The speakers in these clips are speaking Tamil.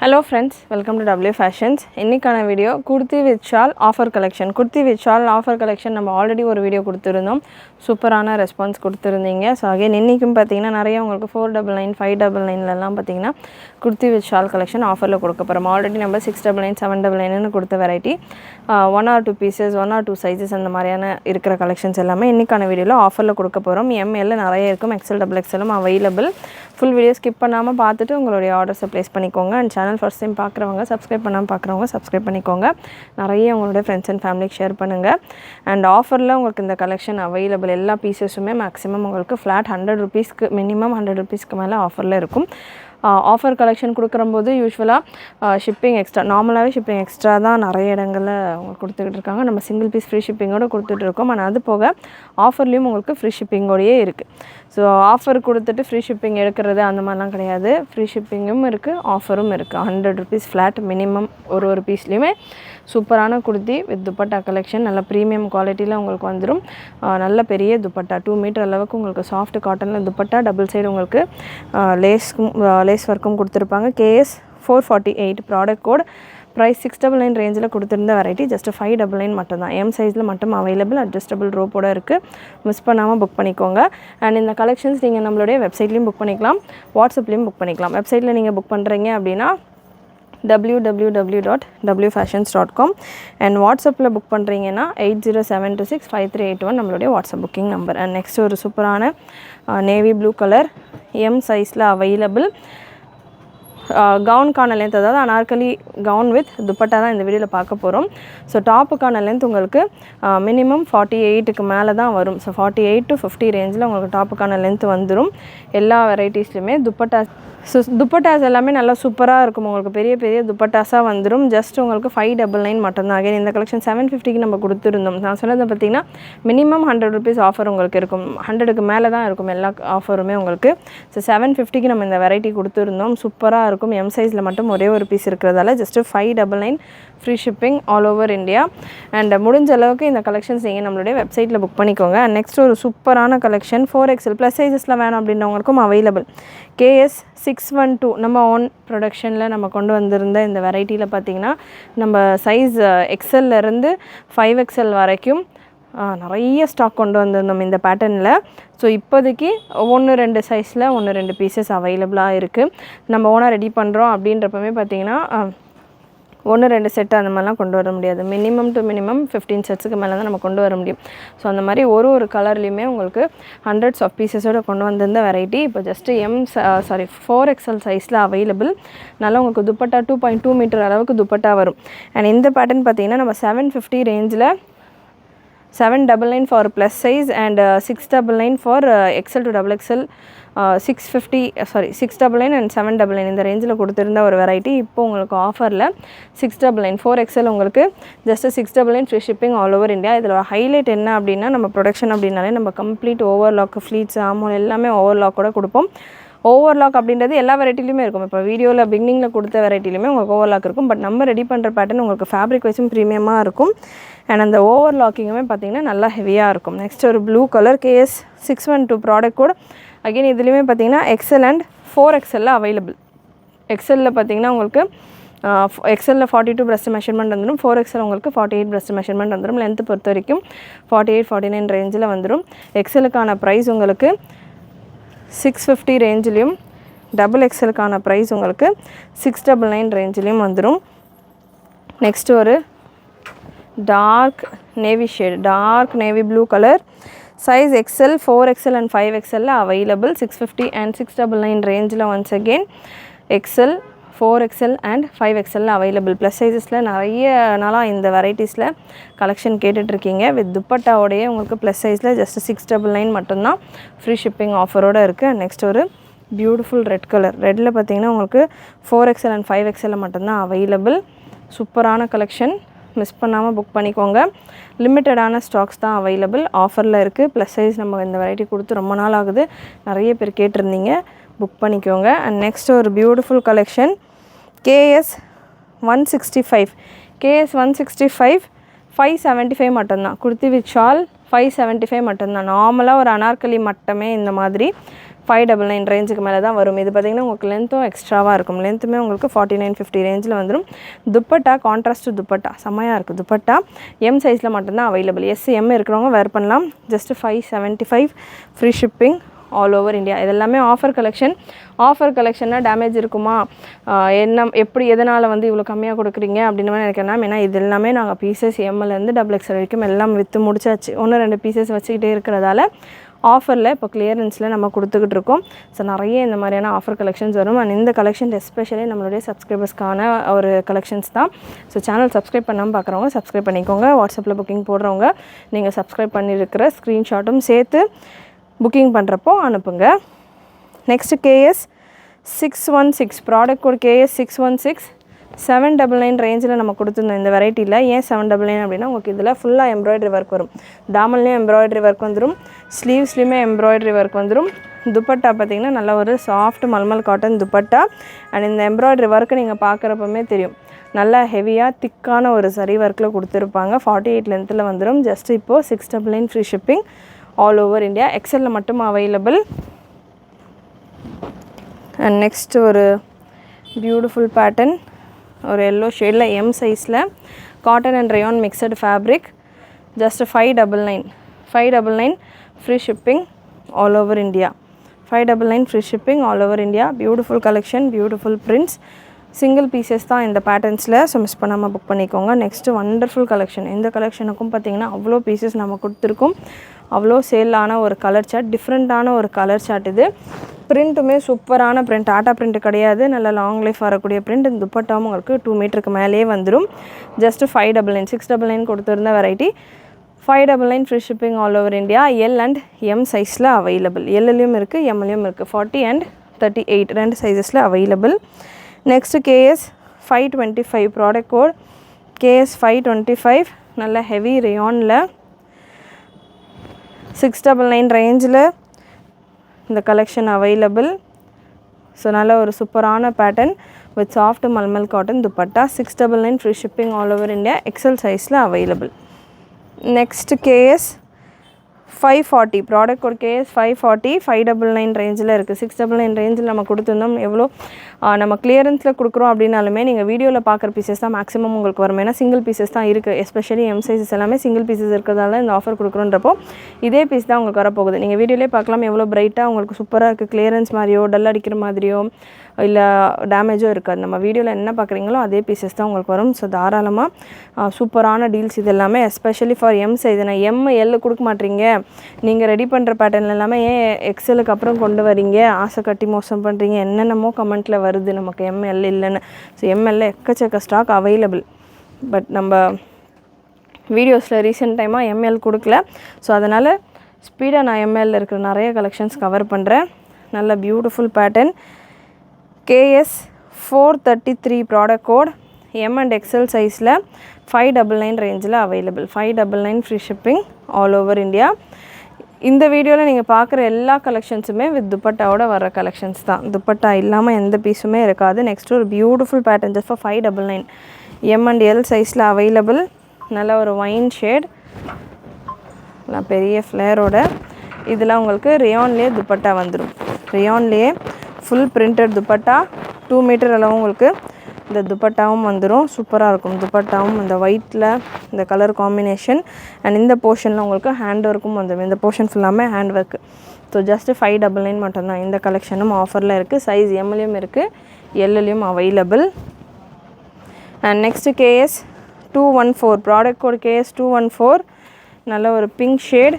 Hello friends, welcome to W Fashions. இன்னைக்கான video kurti with shawl offer collection. Kurti with shawl offer collection நம்ம ஆல்ரெடி ஒரு வீடியோ கொடுத்திருந்தோம். சூப்பரான ரெஸ்பான்ஸ் கொடுத்திருந்தீங்க. ஸோ அகைன் இன்னைக்கும் பார்த்தீங்கன்னா நிறைய உங்களுக்கு 499 599 பார்த்தீங்கன்னா kurti with shawl collection ஆஃபரில் கொடுக்க போகிறோம். ஆல்ரெடி நம்ம 699 799 கொடுத்த variety 1 or 2 pieces 1 or 2 sizes அந்த மாதிரியான இருக்கிற கலெக்ஷன்ஸ் எல்லாமே இன்னைக்கான வீடியோவில் ஆஃபரில் கொடுக்க போகிறோம். எம்எல்ல நிறைய இருக்கும், எக்ஸல் டபுள் எக்ஸலும் அவைலபிள். ஃபுல் வீடியோ ஸ்கிப் பண்ணாமல் பார்த்துட்டு உங்களுடைய ஆர்டர்ஸை ப்ளேஸ் பண்ணிக்கோங்க. அண்ட் சேனல் ஃபர்ஸ்ட் டைம் பார்க்குறவங்க சப்ஸ்கிரைப் பண்ணாமல் பார்க்குறவங்க சப்ஸ்கிரைப் பண்ணிக்கோங்க. நிறைய உங்களுடைய ஃப்ரெண்ட்ஸ் அண்ட் ஃபேமிலிக்கு ஷேர் பண்ணுங்கள். அண்ட் ஆஃபரில் உங்களுக்கு இந்த கலெக்ஷன் அவைலபிள் எல்லா பீசஸுமே மேக்ஸிமம் உங்களுக்கு ஃப்ளாட் 100 ரூபீஸ்க்கு மினிமம் 100 ரூபீஸ்க்கு மேலே ஆஃபரில் இருக்கும். ஆஃபர் கலெக்ஷன் கொடுக்குறம்போது யூஸ்வலாக ஷிப்பிங் எக்ஸ்ட்ரா, நார்மலாகவே ஷிப்பிங் எக்ஸ்ட்ரா தான் நிறைய இடங்களில் அவங்க கொடுத்துக்கிட்டு இருக்காங்க. நம்ம சிங்கிள் பீஸ் ஃப்ரீ ஷிப்பிங்கோடு கொடுத்துட்ருக்கோம். ஆனால் அது போக ஆஃபர்லேயும் உங்களுக்கு ஃப்ரீ ஷிப்பிங்கோடையே இருக்குது. ஸோ ஆஃபர் கொடுத்துட்டு ஃப்ரீ ஷிப்பிங் எடுக்கிறது அந்த மாதிரிலாம் கிடையாது. ஃப்ரீ ஷிப்பிங்கும் இருக்குது, ஆஃபரும் இருக்குது. 100 ரூபீஸ் ஃப்ளாட் மினிமம் ஒரு பீஸ்லேயுமே சூப்பரான குர்த்தி வித் துப்பட்டா கலெக்ஷன் நல்ல ப்ரீமியம் குவாலிட்டியில் உங்களுக்கு வந்துடும். நல்ல பெரிய துப்பட்டா 2 மீட்டர் அளவுக்கு உங்களுக்கு சாஃப்ட் காட்டனில் துப்பட்டா, டபுள் சைடு உங்களுக்கு லேஸ் ஒர்க்கும் கொடுத்துருப்பாங்க. KS 448 product code. ப்ரைஸ் 699 ரேஞ்சில் கொடுத்துருந்த வெரைட்டி ஜஸ்ட் 599 மட்டும்தான். எம் சைஸில் மட்டும் அவைலபிள், அட்ஜஸ்டபிள் ரோப்போட இருக்குது. மிஸ் பண்ணாமல் புக் பண்ணிக்கோங்க. அண்ட் இந்த கலெக்ஷன்ஸ் நீங்கள் நம்மளுடைய வெப்சைட்லேயும் புக் பண்ணிக்கலாம், வாட்ஸ்அப்லேயும் புக் பண்ணிக்கலாம். வெப்சைட்டில் நீங்கள் புக் பண்ணுறீங்க அப்படின்னா www.wfashions.com அண்ட் வாட்ஸ்அப்பில் புக் பண்ணுறீங்கன்னா 8072653881 நம்மளுடைய WhatsApp booking number. And next ஒரு சூப்பரான நேவி ப்ளூ கலர் எம் சைஸில் அவைலபிள். கவுனுக்கான லென்த், அதாவது அனார்கலி கவுன் வித் துப்பட்டா தான் இந்த வீடியோவில் பார்க்க போகிறோம். ஸோ டாப்புக்கான லென்த் உங்களுக்கு மினிமம் 48க்கு மேலே தான் வரும். ஸோ 48 to 50 ரேஞ்சில் உங்களுக்கு டாப்புக்கான லென்த் வந்துடும். எல்லா வெரைட்டிஸ்லையுமே துப்பட்டாஸ் எல்லாமே நல்லா சூப்பராக இருக்கும். உங்களுக்கு பெரிய பெரிய துப்பட்டாஸாக வந்துடும். ஜஸ்ட் உங்களுக்கு 599 மட்டும்தான். அகைன் இந்த கலெக்ஷன் 750க்கு நம்ம கொடுத்துருந்தோம். நான் சொன்னதை பார்த்திங்கன்னா மினிமம் 100 ரூபீஸ் ஆஃபர் உங்களுக்கு இருக்கும். 100க்கு மேலே தான் இருக்கும் எல்லா ஆஃபருமே உங்களுக்கு. ஸோ 750க்கு நம்ம இந்த வெரைட்டி கொடுத்துருந்தோம். சூப்பராக இருக்கும். எம் சைஸில் மட்டும் ஒரே ஒரு பீஸ் இருக்கிறதால just 599 free shipping all over India. And முடிஞ்ச அளவுக்கு இந்த கலெக்ஷன்ஸ் நீங்கள் நம்மளுடைய வெப்சைட்டில் புக் பண்ணிக்கோங்க. அண்ட் நெக்ஸ்ட் ஒரு சூப்பரான கலெக்ஷன் 4XL ப்ளஸ் சைஸஸில் வேணும் அப்படின்றவங்களுக்கும் அவைலபிள். KS 612 நம்ம ஓன் ப்ரொடக்ஷனில் நம்ம கொண்டு வந்திருந்த இந்த வெரைட்டியில் பார்த்திங்கன்னா நம்ம சைஸ் எக்ஸல்லேருந்து 5XL வரைக்கும் நிறைய ஸ்டாக் கொண்டு வந்திருந்தோம் இந்த பேட்டர்னில். ஸோ இப்போதைக்கு 1-2 சைஸில் 1-2 பீசஸ் அவைலபிளாக இருக்குது. நம்ம ஓனாக ரெடி பண்ணுறோம் அப்படின்றப்பமே பார்த்திங்கன்னா 1-2 செட்டு அந்த மாதிரிலாம் கொண்டு வர முடியாது. மினிமம் டு மினிமம் 15 செட்ஸுக்கு மேலே தான் நம்ம கொண்டு வர முடியும். ஸோ அந்த மாதிரி ஒரு கலர்லேயுமே உங்களுக்கு ஹண்ட்ரட்ஸ் ஆஃப் பீசஸோடு கொண்டு வந்திருந்த வெரைட்டி இப்போ ஜஸ்ட்டு 4XL சைஸில் அவைலபிள். நல்லா உங்களுக்கு துப்பட்டா 2.2 மீட்டர் அளவுக்கு துப்பட்டா வரும். அண்ட் இந்த பேட்டர்ன் பார்த்திங்கன்னா நம்ம 750 ரேஞ்சில் 799 for plus size and 699 for XL to XXL 699 and 799 இந்த ரேஞ்சில் கொடுத்துருந்த ஒரு வெரைட்டி இப்போ உங்களுக்கு ஆஃபரில் 699 4XL உங்களுக்கு just 699 free shipping all over India. இதில் ஹைலைட் என்ன அப்படின்னா நம்ம ப்ரொடக்ஷன் அப்படின்னாலே நம்ம கம்ப்ளீட் ஓவர்லாக், ஃப்ளீட்ஸ், ஆமோல் எல்லாமே ஓவர்லாக்கோட கொடுப்போம். ஓவர்லாக் அப்படின்றது எல்லா வெரைட்டிலையுமே இருக்கும். இப்போ வீடியோவில் பிகினிங்கில் கொடுத்த வெரைட்டிலையுமே உங்களுக்கு ஓவர்லாக் இருக்கும். பட் நம்ம ரெடி பண்ணுற பேட்டர்ன் உங்களுக்கு ஃபேப்ரிக் வைஸும் ப்ரீமியமாக இருக்கும். அண்ட் அந்த ஓவர்லாக்கிங்குமே பார்த்திங்கன்னா நல்லா ஹெவியாக இருக்கும். நெக்ஸ்ட் ஒரு blue colour KS 612 product code. Again இதுலேயுமே பார்த்திங்கன்னா XL அண்ட் 4XL அவைலபிள். XLயில் பார்த்திங்கன்னா உங்களுக்கு XLயில் 42 breast மெஷர்மெண்ட் வந்துடும். 4XL உங்களுக்கு 48 breast மெஷர்மெண்ட் வந்துடும். லென்த்து பொறுத்த வரைக்கும் 48-49 ரேஞ்சில் வந்துடும். XLக்கான ப்ரைஸ் உங்களுக்கு 650 ரேஞ்சிலையும், டபுள் XLக்கான ப்ரைஸ் உங்களுக்கு 699 ரேஞ்சிலையும் வந்துடும். நெக்ஸ்ட் ஒரு dark navy shade, dark navy blue colour. Size XL 4XL and 5XL available. 650 and 699 ரேஞ்சில் once again XL 4XL and 5XL available. Plus சைஸஸில் நிறைய நாளாக இந்த வெரைட்டிஸில் கலெக்ஷன் கேட்டுட்ருக்கீங்க. வித் துப்பட்டாவோடையே உங்களுக்கு ப்ளஸ் சைஸில் ஜஸ்ட் 699 மட்டும்தான் ஃப்ரீ ஷிப்பிங் ஆஃபரோடு இருக்குது. நெக்ஸ்ட் ஒரு பியூட்டிஃபுல் ரெட் கலர். ரெட்டில் பார்த்திங்கன்னா உங்களுக்கு 4XL அண்ட் 5XL மட்டும்தான் அவைலபிள். சூப்பரான கலெக்ஷன், மிஸ் பண்ணாமல் புக் பண்ணிக்கோங்க. லிமிட்டடான ஸ்டாக்ஸ் தான் அவைலபிள், ஆஃபரில் இருக்குது. ப்ளஸ் சைஸ் நம்ம இந்த வெரைட்டி கொடுத்து ரொம்ப நாள் ஆகுது, நிறைய பேர் கேட்டிருந்தீங்க, புக் பண்ணிக்கோங்க. அண்ட் நெக்ஸ்ட் ஒரு பியூட்டிஃபுல் கலெக்ஷன் KS 165 575 மட்டும்தான். குர்த்தி வித் ஷால் 575 மட்டும்தான். நார்மலாக ஒரு அனார்கலி மட்டுமே இந்த மாதிரி 599 ரேஞ்சுக்கு மேலே தான் வரும். இது பார்த்திங்கன்னா உங்களுக்கு லென்த்தும் எக்ஸ்ட்ராவாக இருக்கும். லென்த்துமே உங்களுக்கு 49-50 ரேஞ்சில் வந்துடும். துப்பட்டா கான்ட்ராஸ்ட் துப்பட்டா செம்மையாக இருக்குது. துப்பட்டா எம் சைஸில் மட்டும்தான் அவைலபிள். எம் இருக்கிறவங்க வேர் பண்ணலாம். Just 575 free shipping all over India. இதெல்லாமே ஆஃபர் கலெக்ஷன். ஆஃபர் கலெக்ஷன்னா டேமேஜ் இருக்குமா, என்ன எப்படி எதனால் வந்து இவ்வளோ கம்மியாக கொடுக்குறீங்க அப்படின்னு நினைக்கிறேன். ஏன்னா இது எல்லாமே நாங்கள் பீசஸ் எம்எல்லேருந்து XXL வரைக்கும் எல்லாம் விற்று முடிச்சாச்சு. 1-2 பீசஸ் வச்சுக்கிட்டே இருக்கிறதால ஆஃபரில் இப்போ கிளியரன்ஸில் நம்ம கொடுத்துக்கிட்டு இருக்கோம். ஸோ நிறைய இந்த மாதிரியான ஆஃபர் கலெக்ஷன்ஸ் வரும். அண்ட் இந்த கலெக்ஷன் எஸ்பெஷலி நம்மளுடைய சப்ஸ்கிரைபர்ஸ்க்கான ஒரு கலெக்ஷன்ஸ் தான். ஸோ சேனல் சப்ஸ்கிரைப் பண்ணாமல் பார்க்குறவங்க சப்ஸ்கிரைப் பண்ணிக்கோங்க. வாட்ஸ்அப்பில் புக்கிங் போடுறவங்க நீங்கள் சப்ஸ்கிரைப் பண்ணியிருக்கிற ஸ்க்ரீன்ஷாட்டும் சேர்த்து புக்கிங் பண்ணுறப்போ அனுப்புங்க. Next KS 616 product code KS 616 799 ரேஞ்சில் நம்ம கொடுத்துருந்தோம் இந்த வெரைட்டியில். ஏன் 799 அப்படின்னா உங்களுக்கு இதில் ஃபுல்லாக எம்ப்ராய்டரி ஒர்க் வரும். டாமல்லையும் எம்ப்ராய்டரி ஒர்க் வந்துடும், ஸ்லீவ்ஸ்லையுமே எம்ப்ராய்டரி ஒர்க் வந்துடும். துப்பட்டா பார்த்திங்கன்னா நல்ல ஒரு soft mulmul cotton dupatta. And இந்த எம்ப்ராய்டரி ஒர்க்கு நீங்கள் பார்க்குறப்பமே தெரியும், நல்லா ஹெவியாக திக்கான ஒரு சரி ஒர்க்கில் கொடுத்துருப்பாங்க. 48 லென்த்தில் வந்துடும். ஜஸ்ட் இப்போது 699 free shipping all over India. எக்ஸலில் மட்டும் அவைலபிள். அண்ட் நெக்ஸ்ட் ஒரு பியூட்டிஃபுல் பேட்டர்ன், ஒரு எல்லோ ஷேடில் எம் சைஸில் cotton and rayon mixed fabric. Just 599 free shipping all over India. 599 free shipping all over India. Beautiful collection, beautiful prints, single pieces தான் இந்த பேட்டர்ன்ஸில். ஸோ மிஸ் பண்ணாமல் புக் பண்ணிக்கோங்க. Next wonderful collection. இந்த கலெக்ஷனுக்கும் பார்த்திங்கன்னா அவ்வளோ பீசஸ் நம்ம கொடுத்துருக்கோம். அவ்வளோ சேலான ஒரு கலர் சார்ட், டிஃப்ரெண்ட்டான ஒரு கலர் சார்ட். இது பிரிண்ட்டுமே சூப்பரான பிரிண்ட், டாட்டா பிரிண்ட் கிடையாது, நல்ல லாங் லைஃப் வரக்கூடிய பிரிண்ட். இந்த துப்பட்டாவும் உங்களுக்கு 2 மீட்டருக்கு மேலேயே வந்துடும். ஜஸ்ட் 599 699 கொடுத்துருந்த variety 599 free shipping all over India. L and M சைஸில் அவைலபிள். எல்லையும் இருக்குது, எம்லையும் இருக்குது. 40 and 38 2 சைஸஸில் available. Next KS 525 product code KS 525 நல்ல ஹெவி ரயானில் 699 ரேஞ்சில் இந்த கலெக்ஷன் அவைலபிள். ஸோ நல்ல ஒரு சூப்பரான pattern with soft mulmul cotton dupatta. 699 free shipping all over India. XL சைஸில் available. Next KS 540 product code KS 540 599 ரேஞ்சில் இருக்குது. 699 ரேஞ்சில் நம்ம கொடுத்துருந்தோம். எவ்வளோ நம்ம கிளியரன்ஸில் கொடுக்குறோம் அப்படின்னாலுமே நீங்கள் வீடியோவில் பார்க்குற பீசஸ் தான் மேக்ஸிமம் உங்களுக்கு வரும். ஏன்னா சிங்கிள் பீசஸ் தான் இருக்குது. எஸ்பெஷலி எம் சைஸஸ் எல்லாமே சிங்கிள் பீசஸ் இருக்கிறதால இந்த ஆஃபர் கொடுக்குறோன்றப்போ இதே பீஸ் தான் உங்களுக்கு வரப்போகுது. நீங்கள் வீடியோலேயே பார்க்கலாம் எவ்வளோ பிரைட்டாக உங்களுக்கு சூப்பராக இருக்குது. கிளியரன்ஸ் மாதிரியோ டல் அடிக்கிற மாதிரியோ இல்லை டேமேஜோ இருக்காது. நம்ம வீடியோவில் என்ன பார்க்குறீங்களோ அதே பீசஸ் தான் உங்களுக்கு வரும். ஸோ தாராளமாக சூப்பரான டீல்ஸ் இது எல்லாமே. Especially for him size. நான் எல் கொடுக்க மாட்டீங்க, நீங்கள் ரெடி பண்ணுற பேட்டர்ன் எல்லாமே ஏன் எக்ஸலுக்கு அப்புறம் கொண்டு வரீங்க, ஆசை கட்டி மோசம் பண்ணுறீங்க, என்னென்னமோ கமெண்ட்டில் வருது நமக்கு எம்எல் இல்லைன்னு. ஸோ எம்எல்ல எக்கச்சக்க ஸ்டாக் அவைலபிள். பட் நம்ம வீடியோஸில் ரீசெண்ட் டைமாக எம்எல் கொடுக்கல. ஸோ அதனால் ஸ்பீடாக நான் எம்எல்ல இருக்கிற நிறைய கலெக்ஷன்ஸ் கவர் பண்ணுறேன். நல்ல beautiful pattern. KS 433 product code M and XL சைஸில் 599 ரேஞ்சில் available. 599 free shipping all over India. இந்த வீடியோவில் நீங்கள் பார்க்குற எல்லா கலெக்ஷன்ஸுமே வித் துப்பட்டாவோட வர கலெக்ஷன்ஸ் தான். துப்பட்டா இல்லாமல் எந்த பீஸுமே இருக்காது. நெக்ஸ்ட்டு ஒரு beautiful pattern just for 599 M and L சைஸில் அவைலபிள். நல்ல ஒரு ஒயின் ஷேட், நான் பெரிய ஃப்ளேரோட. இதில் உங்களுக்கு ரயான்லேயே துப்பட்டா வந்துடும். ரயான்லேயே ஃபுல் பிரிண்டட் துப்பட்டா 2 மீட்டர் அளவு உங்களுக்கு இந்த துப்பட்டாவும் வந்துடும். சூப்பராக இருக்கும் துப்பட்டாவும். இந்த ஒயிட்டில் இந்த கலர் காம்பினேஷன். அண்ட் இந்த போர்ஷனில் உங்களுக்கு ஹேண்ட் ஒர்க்கும் வந்துடும். இந்த போர்ஷன் ஃபுல்லாமே ஹேண்ட் ஒர்க்கு. ஸோ ஜஸ்ட்டு 599 மட்டும்தான். இந்த கலெக்ஷனும் ஆஃபரில் இருக்குது. சைஸ் எம்லையும் இருக்குது, எல்லையும் available. And next KS 214 product code KS 214 நல்ல ஒரு pink shade,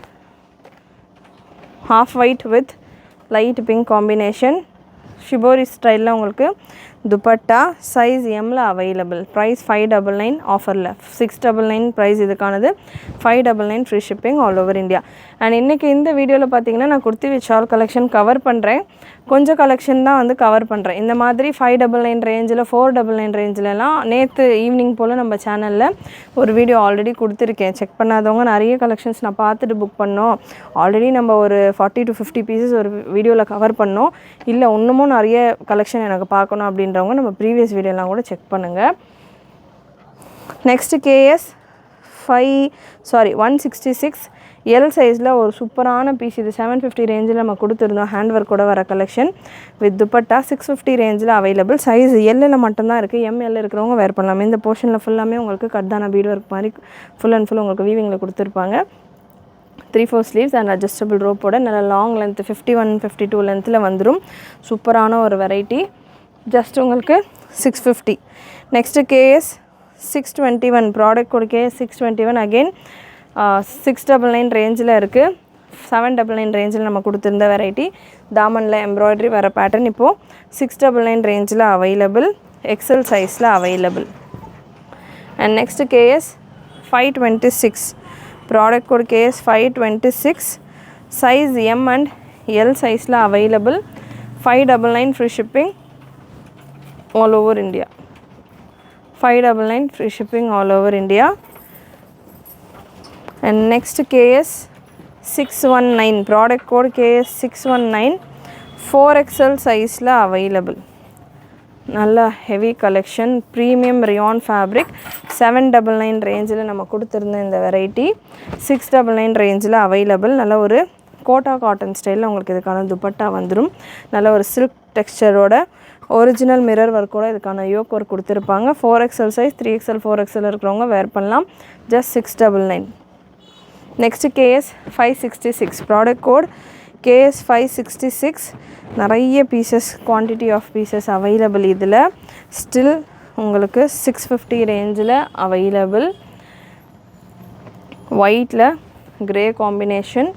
half white with light pink combination. Shibori ஸ்டைலில் உங்களுக்கு துப்பட்டா சைஸ் எம்மில் அவைலபிள். ப்ரைஸ் 599 ஆஃபரில் 699 ப்ரைஸ் இதுக்கானது. 599 free shipping all over India. And இன்றைக்கி இந்த வீடியோவில் பார்த்தீங்கன்னா நான் kurti with shawl collection cover பண்ணுறேன். கொஞ்சம் கலெக்ஷன் தான் வந்து கவர் பண்ணுறேன். இந்த மாதிரி 599 ரேஞ்சில் 499 ரேஞ்சிலலாம் நேற்று ஈவினிங் போல் நம்ம சேனலில் ஒரு வீடியோ ஆல்ரெடி கொடுத்துருக்கேன். செக் பண்ணாதவங்க நிறைய கலெக்ஷன்ஸ் நான் பார்த்துட்டு புக் பண்ணோம். ஆல்ரெடி நம்ம ஒரு 40 to 50 பீசஸ் ஒரு வீடியோவில் கவர் பண்ணோம். இல்லை இன்னமும் நிறைய கலெக்ஷன் எனக்கு பார்க்கணும் அப்படின்றவங்க நம்ம ப்ரீவியஸ் வீடியோலாம் கூட செக் பண்ணுங்கள். நெக்ஸ்ட்டு KS 166 எல் சைஸில் ஒரு சூப்பரான பீஸ். இது 750 ரேஞ்சில் நம்ம கொடுத்துருந்தோம். ஹேண்ட் ஒர்க்கோட வர கலெக்ஷன் வித் துப்பட்டா 650 ரேஞ்சில் அவைலபிள். சைஸ் எல்லில் மட்டும்தான் இருக்குது. எம்எல் இருக்கிறவங்க வேர் பண்ணலாம். இந்த போர்ஷனில் ஃபுல்லாமே உங்களுக்கு கட்டான பீட் ஒர்க் மாதிரி ஃபுல் அண்ட் ஃபுல் உங்களுக்கு வீவிங்கில் கொடுத்துருப்பாங்க. 3/4 ஸ்லீவ்ஸ் அண்ட் அட்ஜஸ்டபிள் ரோப்போட நல்ல லாங் லென்த் 51-52 லென்த்தில் வந்துடும். சூப்பரான ஒரு வெரைட்டி. ஜஸ்ட் உங்களுக்கு 650. Next KS 621 product code KS 621 again 699 ரேஞ்சில் இருக்குது. 799 ரேஞ்சில் நம்ம கொடுத்துருந்த வெரைட்டி. தாமனில் எம்ப்ராய்டரி வர பேட்டர்ன் இப்போது 699 ரேஞ்சில் அவைலபிள். எக்ஸல் சைஸில் available. And next KS 526 product code KS 526 size M and L சைஸில் available. 599 free shipping all over India. 599 free shipping all over India. And next KS 619 product code KS 619 4XL size available. நல்ல heavy collection premium rayon fabric 799 range நம்ம கொடுத்திருந்த இந்த variety 699 range available. நல்ல ஒரு கோட்டா காட்டன் ஸ்டைலில் உங்களுக்கு இதுக்கான துப்பட்டா வந்துடும். நல்ல ஒரு சில்க் டெக்ஸ்சரோட ஒரிஜினல் மிரர் ஒர்க்கோட இதுக்கான யோக் ஒர்க் கொடுத்துருப்பாங்க. 4XL சைஸ் 3XL 4XL இருக்கிறவங்க வேர் பண்ணலாம். Just 699. Next KS 566 product code KS 566 நிறைய pieces quantity of pieces available. இதில் ஸ்டில் உங்களுக்கு 650 ரேஞ்சில் அவைலபிள். ஒயிட்டில் grey combination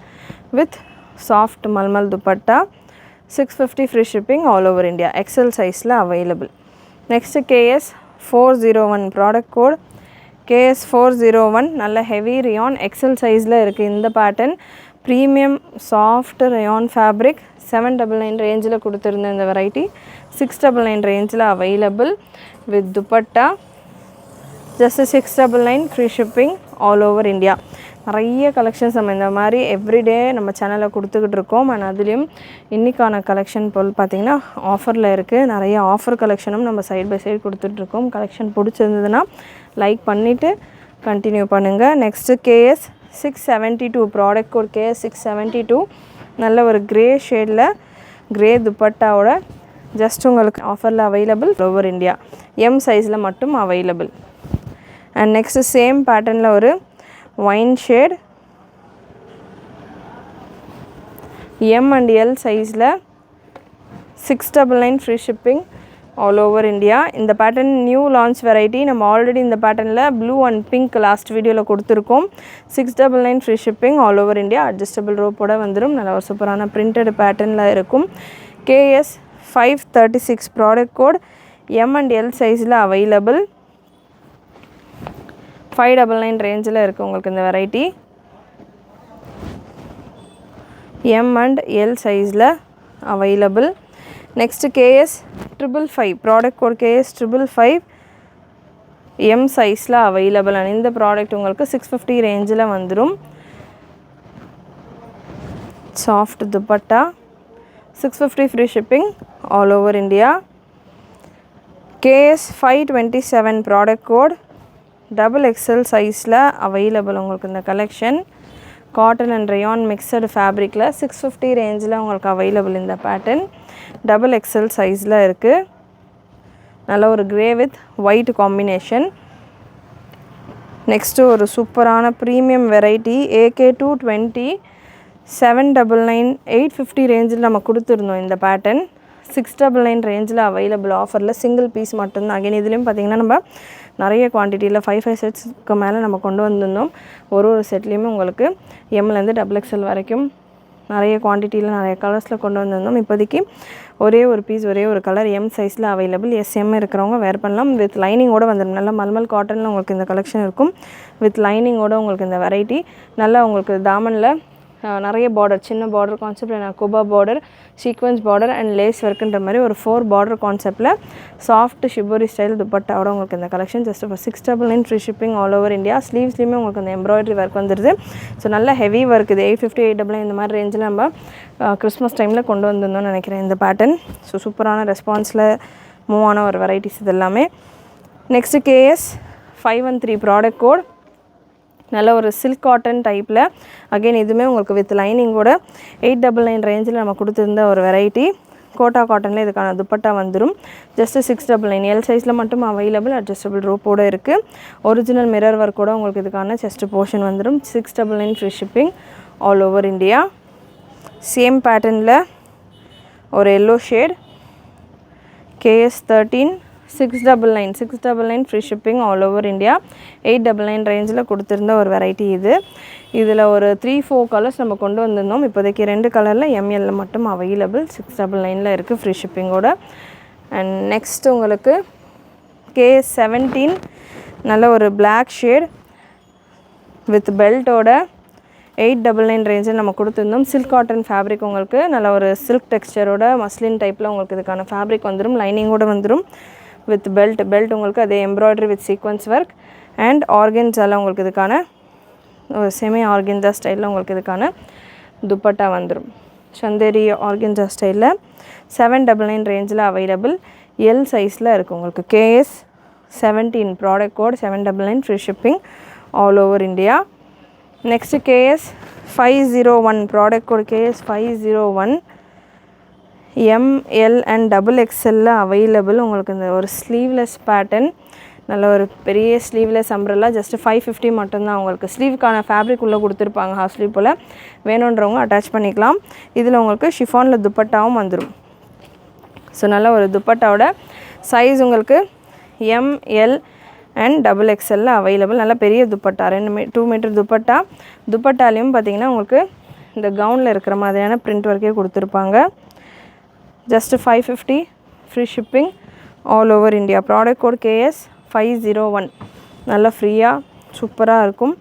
with soft mulmul dupatta 650 free shipping all over India. XL சைஸில் available. Next KS 401 product code KS 401 நல்ல ஹெவி ரயான் எக்ஸல் சைஸில் இருக்குது. இந்த pattern premium soft rayon fabric 799 ரேஞ்சில் கொடுத்துருந்த இந்த வெரைட்டி 699 ரேஞ்சில் available with dupatta. Just 699 free shipping all over India. நிறைய கலெக்ஷன்ஸ் நம்ம இந்த மாதிரி எவ்ரிடே நம்ம சேனலில் கொடுத்துக்கிட்டு இருக்கோம். அண்ட் அதுலேயும் இன்றைக்கான கலெக்ஷன் போல் பார்த்திங்கன்னா ஆஃபரில் இருக்குது. நிறைய ஆஃபர் கலெக்ஷனும் நம்ம சைட் பை சைடு கொடுத்துட்ருக்கோம். கலெக்ஷன் பிடிச்சிருந்ததுன்னா லைக் பண்ணிவிட்டு கண்டினியூ பண்ணுங்கள். Next KS 672 product code KS 672 நல்ல ஒரு க்ரே ஷேடில் க்ரே துப்பட்டாவோட ஜஸ்ட் உங்களுக்கு ஆஃபரில் அவைலபிள் ஓவர் இந்தியா. எம் சைஸில் மட்டும் அவைலபிள். அண்ட் நெக்ஸ்ட்டு சேம் பேட்டர்னில் ஒரு wine shade M and L சைஸில் 699 free shipping all over India. இந்த பேட்டர்ன் நியூ லான்ச் வெரைட்டி. நம்ம ஆல்ரெடி இந்த பேட்டர்னில் ப்ளூ அண்ட் பிங்க் லாஸ்ட் வீடியோவில் கொடுத்துருக்கோம். 699 free shipping all over India. Adjustable ரோப்போட வந்துடும். நல்ல ஒரு சூப்பரான பிரிண்டட் பேட்டர்னில் இருக்கும். KS 536 product code M and L சைஸில் அவைலபிள். 599 ரேஞ்சில் இருக்குது உங்களுக்கு இந்த வெரைட்டி. எம் அண்ட் எல் சைஸில் available. Next KS 555 product code KS 555 M சைஸில் அவைலபிள். அண்ட் இந்த ப்ராடக்ட் உங்களுக்கு 650 ரேஞ்சில் வந்துடும். Soft dupatta 650 free shipping all over India. KS 527 product code XXL சைஸில் அவைலபிள் உங்களுக்கு இந்த collection. Cotton and rayon mixed ஃபேப்ரிக்கில் 650 ரேஞ்சில் உங்களுக்கு அவைலபிள் இந்த பேட்டர்ன். XXL சைஸில் இருக்குது. நல்ல ஒரு grey with white combination. Next ஒரு சூப்பரான ப்ரீமியம் வெரைட்டி AK 220 799 850 ரேஞ்சில் நம்ம கொடுத்துருந்தோம். இந்த பேட்டர்ன் 699 ரேஞ்சில் அவைலபிள் ஆஃபரில் சிங்கிள் பீஸ் மட்டும்தான். அகைன் இதுலேயும் பார்த்திங்கன்னா நம்ம நிறைய குவான்டிட்டியில் 5 செட்ஸ்க்கு மேலே நம்ம கொண்டு வந்திருந்தோம். ஒரு செட்லேயுமே உங்களுக்கு எம்லேருந்து XXL வரைக்கும் நிறைய குவான்டிட்டியில் நிறைய கலர்ஸில் கொண்டு வந்திருந்தோம். இப்போதைக்கு ஒரே ஒரு பீஸ் ஒரே ஒரு கலர் எம் சைஸில் அவைலபிள். SM இருக்கிறவங்க வேர் பண்ணலாம். வித் லைனிங்கோடு வந்துடும். நல்ல மல்மல் காட்டனில் உங்களுக்கு இந்த கலெக்ஷன் இருக்கும். வித் லைனிங்கோடு உங்களுக்கு இந்த வெரைட்டி. நல்லா உங்களுக்கு தாமனில் நிறைய பார்டர் சின்ன பார்டர் கான்செப்ட் கோபா border sequins border and lace ஒர்க்குன்ற மாதிரி ஒரு 4 பார்டர் கான்செப்டில் சாஃப்ட் ஷிபோரி ஸ்டைல் துப்பட்டாவோட உங்களுக்கு இந்த collection just for 699 free shipping all over India. ஸ்லீவ்ஸ்லேயுமே உங்களுக்கு அந்த எம்ப்ராய்டரி ஒர்க் வந்துடுது. ஸோ நல்ல ஹெவி ஒர்க் இது 850 899 இந்த மாதிரி ரேஞ்சில் நம்ம கிறிஸ்மஸ் டைமில் கொண்டு வந்திருந்தோம்னு நினைக்கிறேன் இந்த பேட்டர்ன். ஸோ சூப்பரான ரெஸ்பான்ஸில் மூவ் ஆன ஒரு வெரைட்டிஸ் இது எல்லாமே. நெக்ஸ்ட்டு KS 513 ப்ராடக்ட் கோட் நல்ல ஒரு சில்க் காட்டன் டைப்பில் அகைன் இதுவுமே உங்களுக்கு வித் லைனிங்கோட 899 ரேஞ்சில் நம்ம கொடுத்துருந்த ஒரு வெரைட்டி. கோட்டா காட்டனில் இதுக்கான துப்பட்டா வந்துடும். ஜஸ்ட்டு 699 எல் சைஸில் மட்டும் அவைலபிள். அட்ஜஸ்டபிள் ரோப்போடு இருக்குது. ஒரிஜினல் மிரர் ஒர்க்கோட உங்களுக்கு இதுக்கான செஸ்ட் போர்ஷன் வந்துடும். 699 free shipping all over India. Same பேட்டர்னில் ஒரு yellow shade KS13 699 free shipping all over India. 899 ரேஞ்சில் கொடுத்துருந்த ஒரு வெரைட்டி இது. இதில் ஒரு 3-4 கலர்ஸ் நம்ம கொண்டு வந்திருந்தோம். இப்போதைக்கு 2 கலரில் ML மட்டும் அவைலபிள். 699 இருக்குது ஃப்ரீ ஷிப்பிங்கோட. அண்ட் நெக்ஸ்ட் உங்களுக்கு KS17 நல்ல ஒரு பிளாக் ஷேட் வித் பெல்ட்டோட 899 ரேஞ்சில் நம்ம கொடுத்துருந்தோம். சில்க் காட்டன் ஃபேப்ரிக் உங்களுக்கு நல்ல ஒரு சில்க் டெக்ஸ்சரோட மஸ்லின் டைப்பில் உங்களுக்கு இதுக்கான ஃபேப்ரிக் வந்துடும். லைனிங்கோடு வந்துடும் வித் பெல்ட் உங்களுக்கு அதே embroidery with sequins work and ஆர்கன்ஸால் உங்களுக்கு இதுக்கான ஒரு செமி ஆர்கன்ஸா ஸ்டைலில் உங்களுக்கு இதுக்கான துப்பட்டா வந்துடும். சந்தேரி ஆர்கன்ஸா ஸ்டைலில் 799 ரேஞ்சில் அவைலபிள். எல் சைஸில் இருக்குது உங்களுக்கு. KS17 product code 799 free shipping all over India. Next KS501 product code KS501 ML அண்ட் XXL அவைலபிள். உங்களுக்கு இந்த ஒரு ஸ்லீவ்லெஸ் பேட்டர்ன் நல்ல ஒரு பெரிய ஸ்லீவ்லெஸ் அம்ப்ரெல்லா ஜஸ்ட் 550 மட்டும்தான். உங்களுக்கு ஸ்லீவுக்கான ஃபேப்ரிக் உள்ளே கொடுத்துருப்பாங்க ஹாஃப் ஸ்லீவ் போல். வேணுன்றவங்க அட்டாச் பண்ணிக்கலாம். இதில் உங்களுக்கு ஷிஃபானில் துப்பட்டாவும் வந்துடும். ஸோ நல்ல ஒரு துப்பட்டாவோட சைஸ் உங்களுக்கு ML அண்ட் XXL அவைலபிள். நல்ல பெரிய துப்பட்டா 2 மீட்டர் துப்பட்டா. துப்பட்டாலையும் பார்த்திங்கன்னா உங்களுக்கு இந்த கவுனில் இருக்கிற மாதிரியான பிரிண்ட் ஒர்க்கே கொடுத்துருப்பாங்க. Just 550 free shipping all over India. Product code KS501 நல்லா ஃப்ரீயாக சூப்பராக இருக்கும்.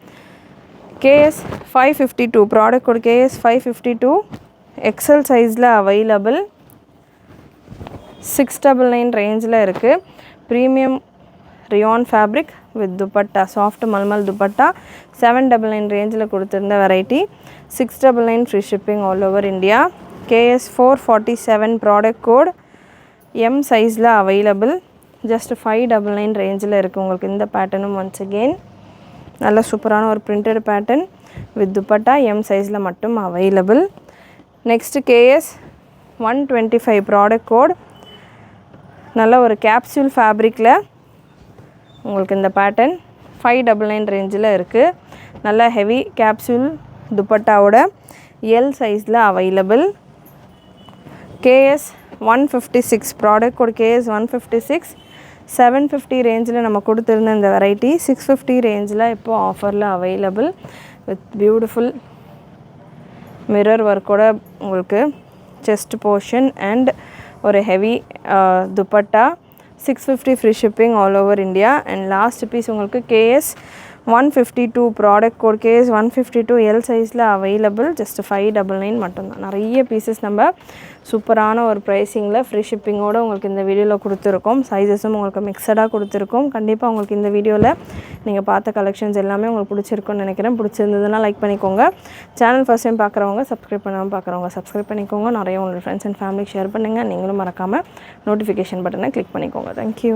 KS552 product code KS552 XL சைஸில் அவைலபிள். 699 ரேஞ்சில் இருக்குது. Premium rayon fabric with dupatta soft mulmul dupatta 799 ரேஞ்சில் கொடுத்துருந்த variety. 699 free shipping all over India. KS447 product code M சைஸில் அவைலபிள். ஜஸ்ட் 599 ரேஞ்சில் இருக்குது உங்களுக்கு இந்த பேட்டர்னும். ஒன்ஸ் அகெயின் நல்ல சூப்பரான ஒரு printed pattern with dupatta M சைஸில் மட்டும் available. Next KS125 product code நல்ல ஒரு கேப்சூல் ஃபேப்ரிக்கில் உங்களுக்கு இந்த பேட்டர்ன் 599 ரேஞ்சில் இருக்குது. நல்ல ஹெவி கேப்சூல் துப்பட்டாவோட எல் சைஸில் available. KS156 product code KS156 750 ரேஞ்சில் நம்ம கொடுத்துருந்த இந்த வெரைட்டி 650 ரேஞ்சில் இப்போது ஆஃபரில் அவைலபிள் வித் பியூட்டிஃபுல் மிரர் ஒர்க்கோட உங்களுக்கு செஸ்ட் போர்ஷன் அண்ட் ஒரு heavy dupatta. 650 free shipping all over India. And last piece உங்களுக்கு KS152 product code KS152 L சைஸில் அவைலபிள். ஜஸ்ட் 599 மட்டும்தான். நிறைய பீசஸ் நம்ம சூப்பரான ஒரு ப்ரைஸிங்கில் ஃப்ரீ ஷிப்பிங்கோடு உங்களுக்கு இந்த வீடியோவில் கொடுத்துருக்கோம். சைஸஸும் உங்களுக்கு மிக்சடாக கொடுத்துருக்கோம். கண்டிப்பாக உங்களுக்கு இந்த வீடியோவில் நீங்கள் பார்த்த கலெக்ஷன்ஸ் எல்லாமே உங்களுக்கு பிடிச்சிருக்குன்னு நினைக்கிறேன். பிடிச்சிருந்ததுன்னா லைக் பண்ணிக்கோங்க. சேனல் ஃபர்ஸ்ட் டைம் பார்க்குறவங்க சப்ஸ்கிரைப் பண்ணாமல் பார்க்குறவங்க சப்ஸ்கிரைப் பண்ணிக்கோங்க. நிறைய உங்களோட ஃப்ரெண்ட்ஸ் அண்ட் ஃபேமிலிக்கு ஷேர் பண்ணுங்கள். நீங்களும் மறக்காமல் நோட்டிஃபிகேஷன் பட்டனை கிளிக் பண்ணிக்கோங்க. தேங்க்யூ.